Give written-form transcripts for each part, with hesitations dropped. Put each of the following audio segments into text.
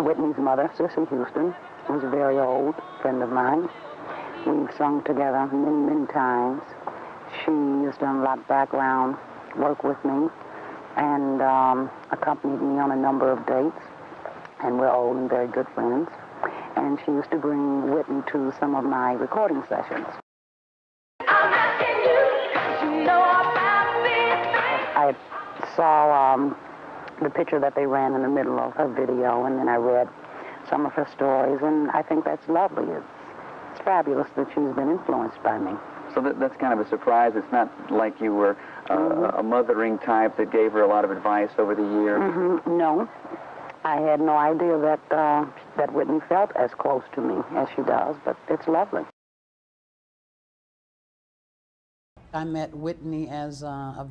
Whitney's mother, Sissy Houston, was a very old friend of mine. We've sung together many, many times. She has done a lot of background work with me and accompanied me on a number of dates. And we're old and very good friends. And she used to bring Whitney to some of my recording sessions. I saw the picture that they ran in the middle of her video, and then I read some of her stories, and I think that's lovely. It's fabulous that she's been influenced by me. So that's kind of a surprise. It's not like you were a mothering type that gave her a lot of advice over the years? No. I had no idea that Whitney felt as close to me as she does, but it's lovely. I met Whitney as a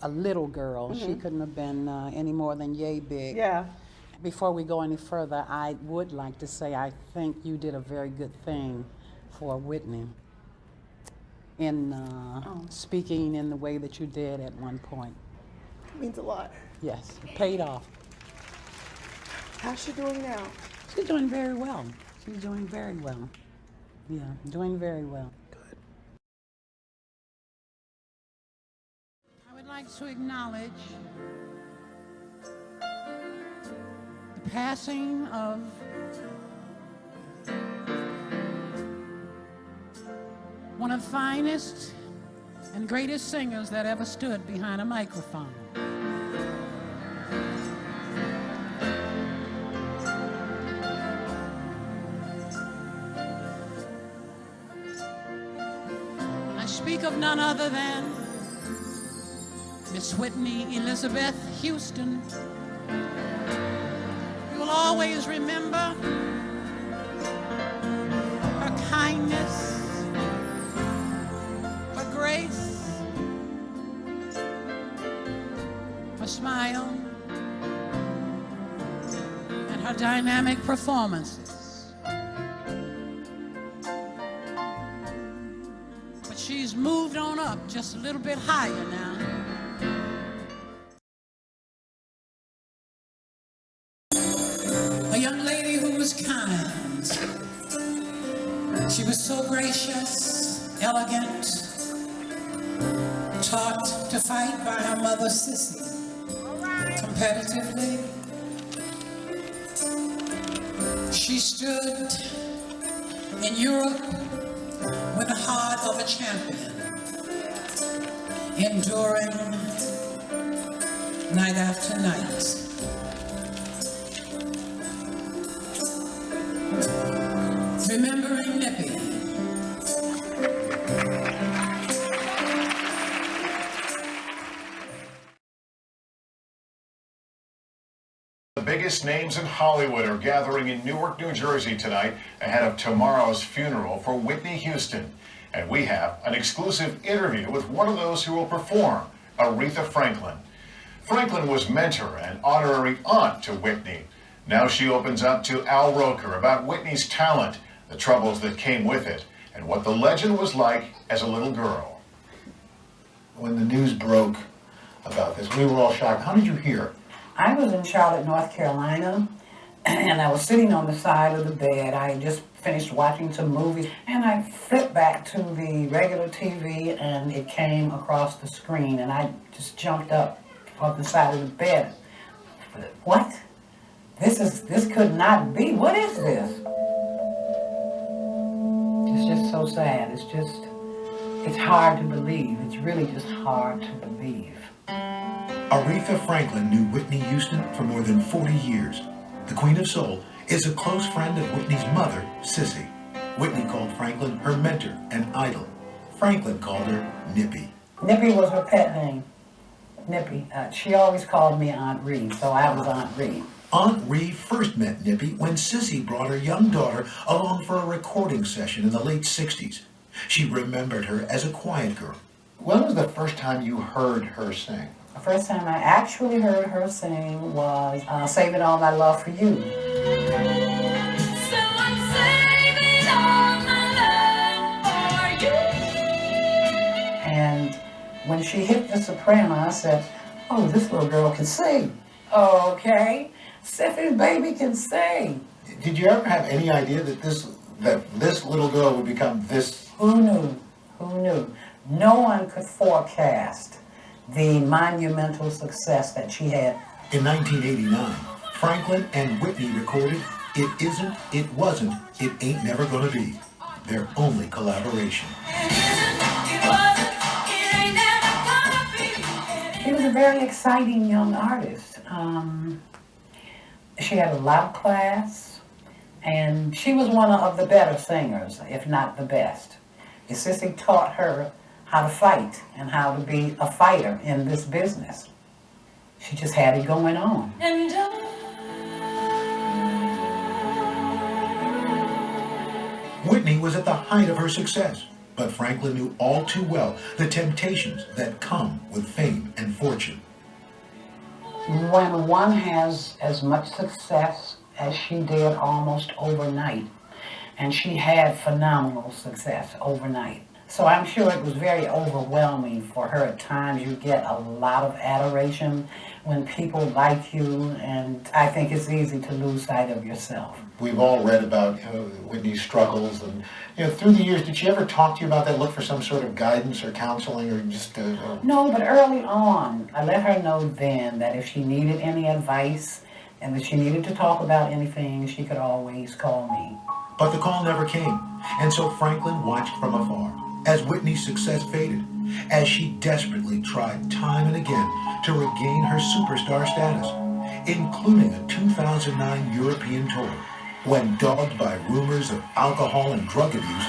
little girl. She couldn't have been any more than yay big. Yeah. Before we go any further, I would like to say I think you did a very good thing for Whitney in speaking in the way that you did at one point. It means a lot. Yes, it paid off. How's she doing now? She's doing very well. She's doing very well. Yeah, doing very well. Good. I would like to acknowledge the passing of one of the finest and greatest singers that ever stood behind a microphone. I speak of none other than Miss Whitney Elizabeth Houston. You will always remember her kindness, her grace, her smile, and her dynamic performances. But she's moved on up just a little bit higher now. A young lady who was kind. She was so gracious, elegant, taught to fight by her mother, Sissy, competitively. She stood in Europe with the heart of a champion, enduring night after night. Remembering Nippy. The biggest names in Hollywood are gathering in Newark, New Jersey tonight ahead of tomorrow's funeral for Whitney Houston. And we have an exclusive interview with one of those who will perform, Aretha Franklin. Franklin was mentor and honorary aunt to Whitney. Now she opens up to Al Roker about Whitney's talent, the troubles that came with it, and what the legend was like as a little girl. When the news broke about this, we were all shocked. How did you hear? I was in Charlotte, North Carolina, and I was sitting on the side of the bed. I had just finished watching some movies, and I flipped back to the regular TV, and it came across the screen, and I just jumped up off the side of the bed. What? This could not be. What is this? It's just so sad. It's hard to believe. It's really just hard to believe. Aretha Franklin knew Whitney Houston for more than 40 years. The Queen of Soul is a close friend of Whitney's mother, Sissy. Whitney called Franklin her mentor and idol. Franklin called her Nippy. Nippy was her pet name. Nippy. She always called me Aunt Ree, so I was Aunt Ree. Aunt Ree first met Nippy when Sissy brought her young daughter along for a recording session in the late 60s. She remembered her as a quiet girl. When was the first time you heard her sing? The first time I actually heard her sing was Saving All My Love for You. So I'm saving all my love for you. And when she hit the soprano, I said, oh, this little girl can sing. Okay. Sissy's baby can sing. Did you ever have any idea that this little girl would become this? Who knew? Who knew? No one could forecast the monumental success that she had. In 1989, Franklin and Whitney recorded It Isn't, It Wasn't, It Ain't Never Gonna Be, their only collaboration. She was a very exciting young artist. She had a lot of class, and she was one of the better singers, if not the best. Sissy taught her how to fight and how to be a fighter in this business. She just had it going on. Whitney was at the height of her success, but Franklin knew all too well the temptations that come with fame and fortune. When one has as much success as she did almost overnight, and she had phenomenal success overnight. So I'm sure it was very overwhelming for her at times. You get a lot of adoration when people like you, and I think it's easy to lose sight of yourself. We've all read about Whitney's struggles, and through the years, did she ever talk to you about that? Look for some sort of guidance or counseling, or just? No, but early on, I let her know then that if she needed any advice and if she needed to talk about anything, she could always call me. But the call never came, and so Franklin watched from afar as Whitney's success faded, as she desperately tried time and again to regain her superstar status, including a 2009 European tour, when dogged by rumors of alcohol and drug abuse,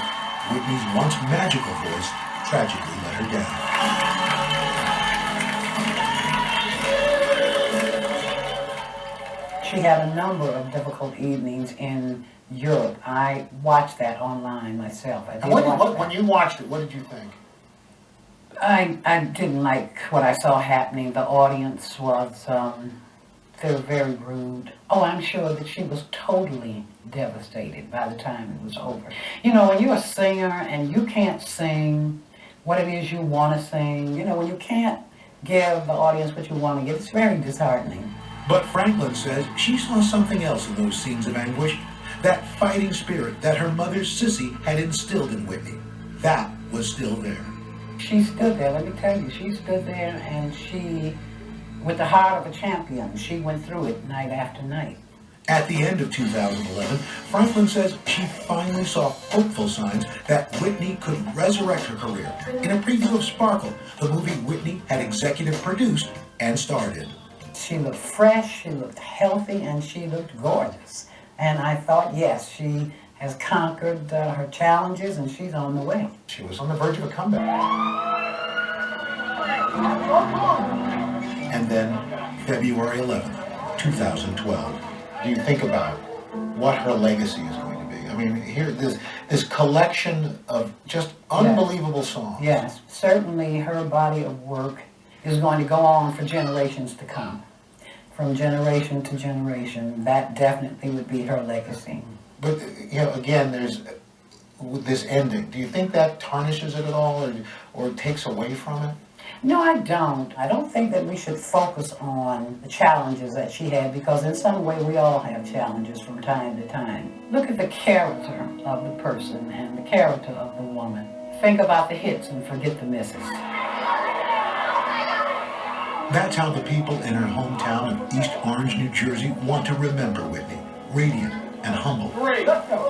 Whitney's once magical voice tragically let her down. She had a number of difficult evenings in Europe. I watched that online myself. When you watched it, what did you think? I didn't like what I saw happening. The audience was, they were very rude. Oh, I'm sure that she was totally devastated by the time it was over. You know, when you're a singer and you can't sing what it is you want to sing, when you can't give the audience what you want to give, it's very disheartening. But Franklin says she saw something else in those scenes of anguish, that fighting spirit that her mother Sissy had instilled in Whitney. That was still there. She stood there, let me tell you, she stood there and she, with the heart of a champion, she went through it night after night. At the end of 2011, Franklin says she finally saw hopeful signs that Whitney could resurrect her career in a preview of Sparkle, the movie Whitney had executive produced and starred in. She looked fresh, she looked healthy, and she looked gorgeous. And I thought, yes, she has conquered her challenges and she's on the way. She was on the verge of a comeback. And then, February 11th, 2012. Do you think about what her legacy is going to be? I mean, here, this collection of just unbelievable songs. Yes, certainly her body of work is going to go on for generations to come. From generation to generation, that definitely would be her legacy. But, again, there's this ending. Do you think that tarnishes it at all or takes away from it? No, I don't. I don't think that we should focus on the challenges that she had, because in some way we all have challenges from time to time. Look at the character of the person and the character of the woman. Think about the hits and forget the misses. That's how the people in her hometown of East Orange, New Jersey want to remember Whitney, radiant and humble. Great. Let's go.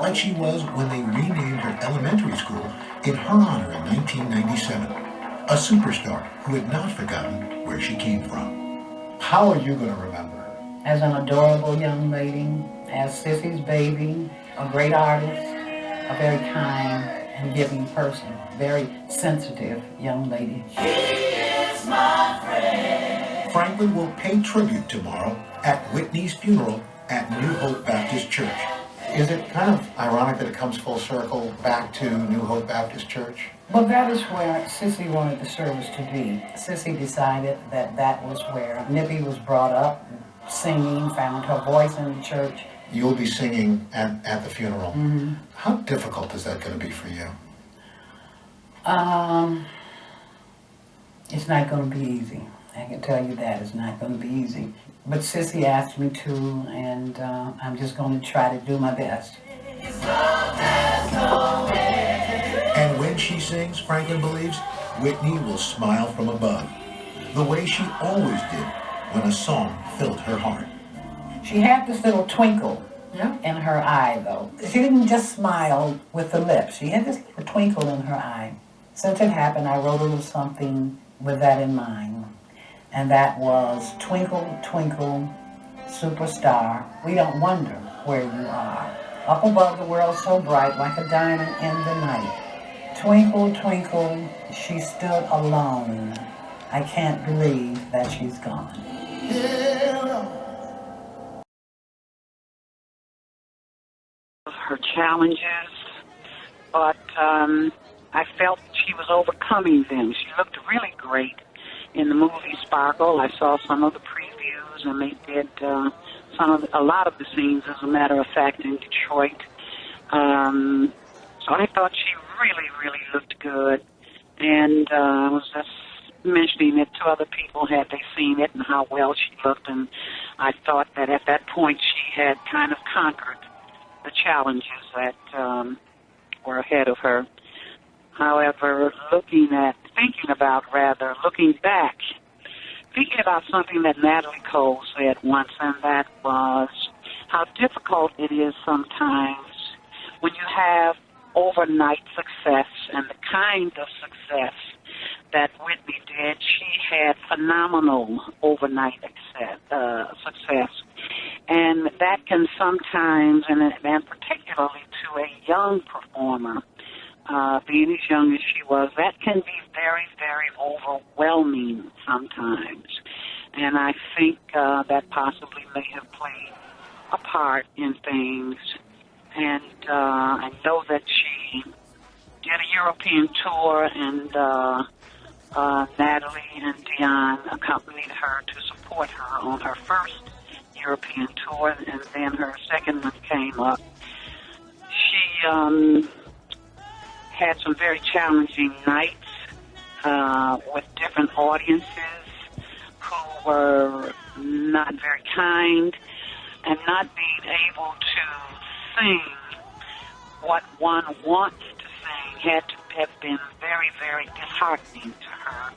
Like she was when they renamed her elementary school in her honor in 1997. A superstar who had not forgotten where she came from. How are you going to remember her? As an adorable young lady, as Sissy's baby, a great artist, a very kind and giving person, very sensitive young lady. Franklin will pay tribute tomorrow at Whitney's funeral at New Hope Baptist Church. Is it kind of ironic that it comes full circle back to New Hope Baptist Church? Well, that is where Sissy wanted the service to be. Sissy decided that that was where Nippy was brought up, singing, found her voice in the church. You'll be singing at the funeral. Mm-hmm. How difficult is that going to be for you? It's not going to be easy. I can tell you that. It's not going to be easy. But Sissy asked me to, and I'm just going to try to do my best. And when she sings, Franklin believes, Whitney will smile from above, the way she always did when a song filled her heart. She had this little twinkle in her eye, though. She didn't just smile with the lips. She had this little twinkle in her eye. Since it happened, I wrote a little something with that in mind. And that was, twinkle, twinkle, superstar, we don't wonder where you are. Up above the world so bright, like a diamond in the night. Twinkle, twinkle, she stood alone. I can't believe that she's gone. Her challenges, but I felt she was overcoming them. She looked really great in the movie Sparkle. I saw some of the previews, and they did a lot of the scenes, as a matter of fact, in Detroit. So I thought she really, really looked good, and I was just mentioning it to other people, had they seen it, and how well she looked, and I thought that at that point she had kind of conquered the challenges that were ahead of her. However, looking back, thinking about something that Natalie Cole said once, and that was how difficult it is sometimes when you have overnight success, and the kind of success that Whitney did. She had phenomenal overnight success. And that can sometimes, and particularly to a young performer, being as young as she was, that can be very, very overwhelming sometimes. And I think that possibly may have played a part in things. And I know that she did a European tour, and Natalie and Dion accompanied her to support her on her first European tour, and then her second one came up. She had some very challenging nights with different audiences who were not very kind, and not being able to sing what one wants to sing had to have been very, very disheartening to her.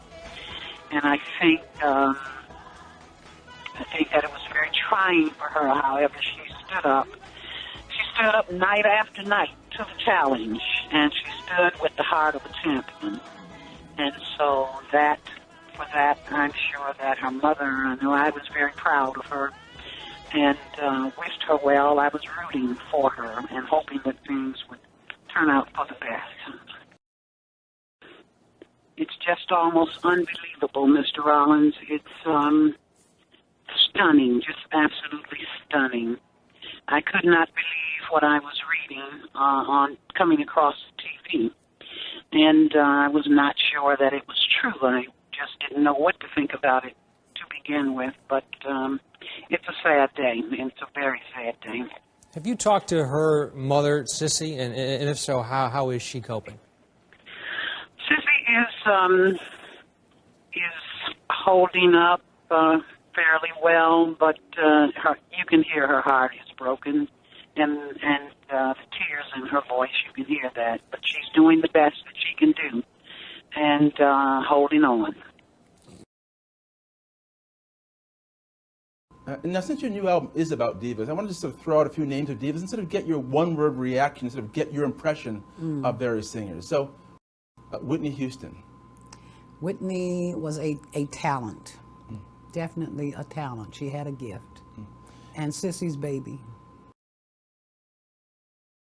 And I think that it was very trying for her. However, she stood up. She stood up night after night to the challenge, and she stood with the heart of a champion. And so for that, I'm sure that her mother, I know I was very proud of her and wished her well. I was rooting for her and hoping that things would turn out for the best. It's just almost unbelievable, Mr. Rollins. It's stunning, just absolutely stunning. I could not believe what I was reading on coming across the TV, and I was not sure that it was true. I just didn't know what to think about it to begin with, but it's a sad day. It's a very sad day. Have you talked to her mother, Sissy, and if so, how is she coping? Sissy is holding up fairly well, but you can hear her heart is broken, and the tears in her voice, you can hear that. But she's doing the best that she can do, and holding on. Now, since your new album is about divas, I wanted to sort of throw out a few names of divas and sort of get your one-word reaction, sort of get your impression of various singers. So, Whitney Houston. Whitney was a talent, definitely a talent. She had a gift. And Sissy's baby.